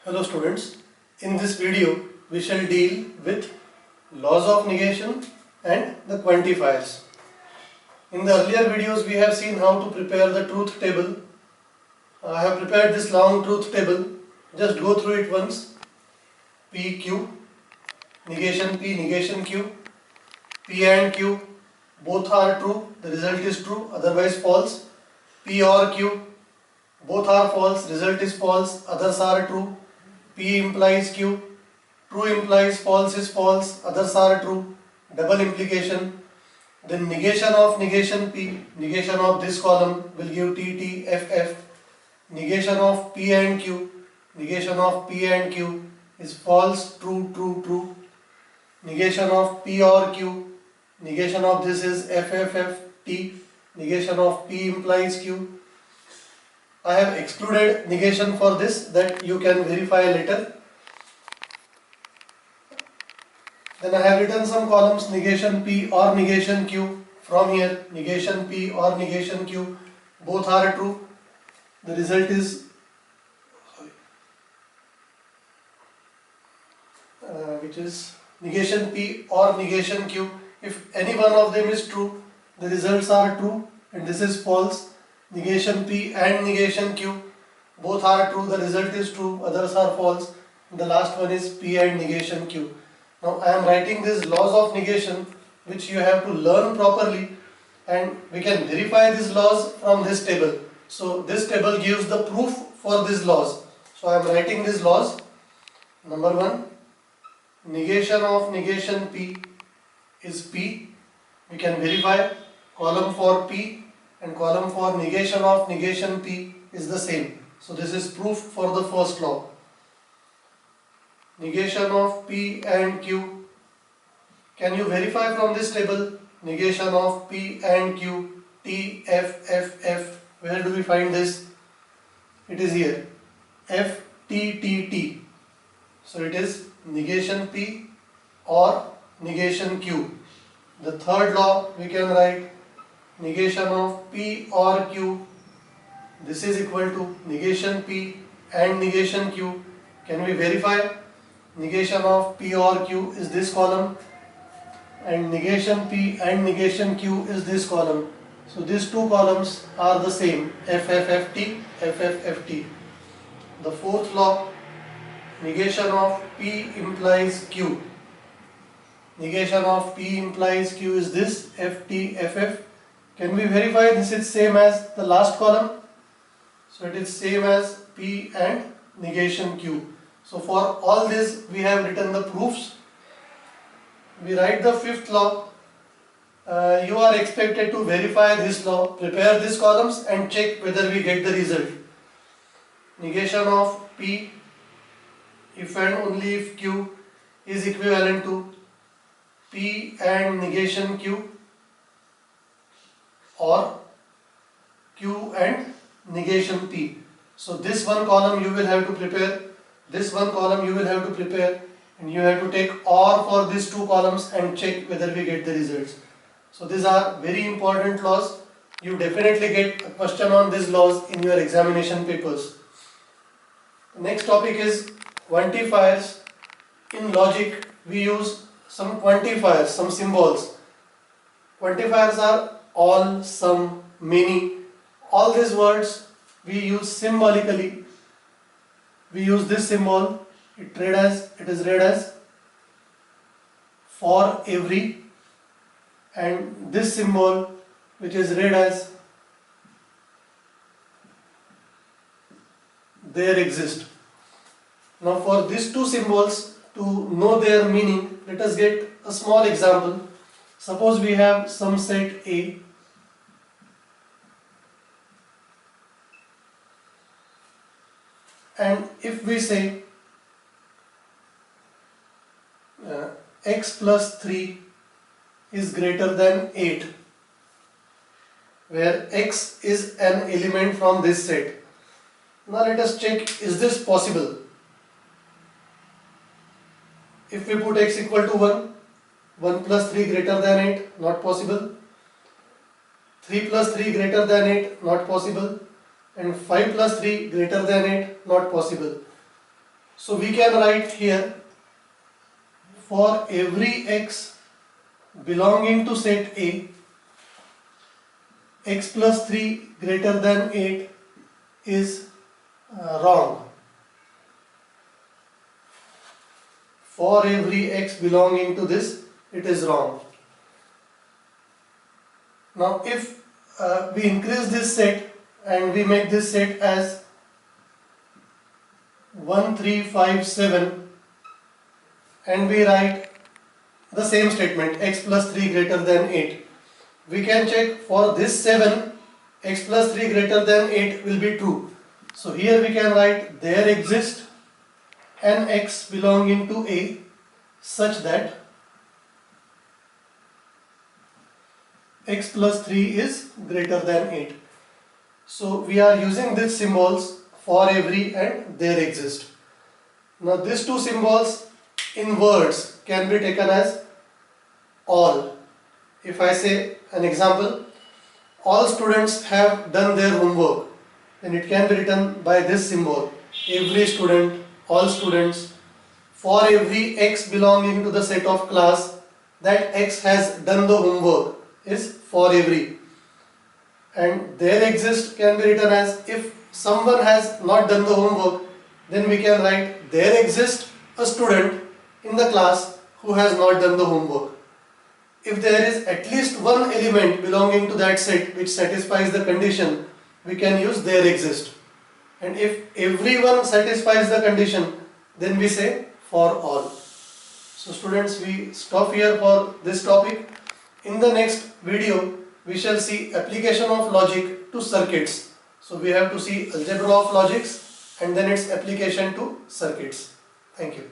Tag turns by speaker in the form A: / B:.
A: Hello students, in this video we shall deal with laws of negation and the quantifiers. In the earlier videos we have seen how to prepare the truth table. I have prepared this long truth table, just go through it once. P, Q, negation P, negation Q, P and Q both are true, the result is true, otherwise false. P or Q both are false, result is false, others are true. P implies Q, true implies false is false, others are true, double implication. Then negation of negation P, negation of this column will give T, T, F, F. Negation of P and Q, negation of P and Q is false, true, true, true. Negation of P or Q, negation of this is F, F, F, T. Negation of P implies Q. I have excluded negation for this that you can verify later. Then I have written some columns, negation P or negation Q. From here, negation P or negation Q, both are true. The result is which is negation P or negation Q. If any one of them is true, the results are true, and this is false. Negation P and negation Q, both are true, the result is true, others are false. The last one is P and negation Q. Now I am writing these laws of negation which you have to learn properly, and we can verify these laws from this table. So this table gives the proof for these laws. So I am writing these laws. Number 1, negation of negation P is P. We can verify column for P and column for negation of negation P is the same. So this is proof for the first law. Negation of P and Q. Can you verify from this table? Negation of P and Q, T, F, F, F. Where do we find this? It is here. F, T, T, T. So it is negation P or negation Q. The third law we can write negation of P or Q. This is equal to negation P and negation Q. Can we verify? Negation of P or Q is this column, and negation P and negation Q is this column. So these two columns are the same, F, F, F, T, F, F, F, T. The fourth law, negation of P implies Q. Negation of P implies Q is this, F, T, F, F. Can we verify this is same as the last column? So it is same as P and negation Q. So for all this we have written the proofs. We write the fifth law. You are expected to verify this law, prepare these columns and check whether we get the result. Negation of P if and only if Q is equivalent to P and negation Q, or Q and negation P. So this one column you will have to prepare, this one column you will have to prepare, and you have to take OR for these two columns and check whether we get the results. So these are very important laws. You definitely get a question on these laws in your examination papers. The next topic is quantifiers. In logic we use some quantifiers, some symbols. Quantifiers are all, some, many. All these words we use symbolically. We use this symbol, it is read as for every, and this symbol which is read as there exist. Now for these two symbols, to know their meaning, let us get a small example. Suppose we have some set A, and if we say x plus 3 is greater than 8, where x is an element from this set. Now let us check, is this possible? If we put x equal to 1, 1 plus 3 greater than 8, not possible. 3 plus 3 greater than 8, not possible. And 5 plus 3 greater than 8, not possible. So we can write here, for every x belonging to set A, x plus 3 greater than 8 is wrong. For every x belonging to this, it is wrong. Now if we increase this set and we make this set as 1, 3, 5, 7, and we write the same statement, x plus 3 greater than 8. We can check for this 7, x plus 3 greater than 8 will be true. So here we can write, there exists an x belonging to A such that x plus 3 is greater than 8. So we are using these symbols for every and there exist. Now these two symbols in words can be taken as all. If I say an example, all students have done their homework, then it can be written by this symbol, every student, all students. For every x belonging to the set of class, that x has done the homework is for every. And there exist can be written as, if someone has not done the homework, then we can write, there exists a student in the class who has not done the homework. If there is at least one element belonging to that set which satisfies the condition, we can use there exist. And if everyone satisfies the condition, then we say for all. So students, we stop here for this topic. In the next video, we shall see application of logic to circuits. So we have to see algebra of logics and then its application to circuits. Thank you.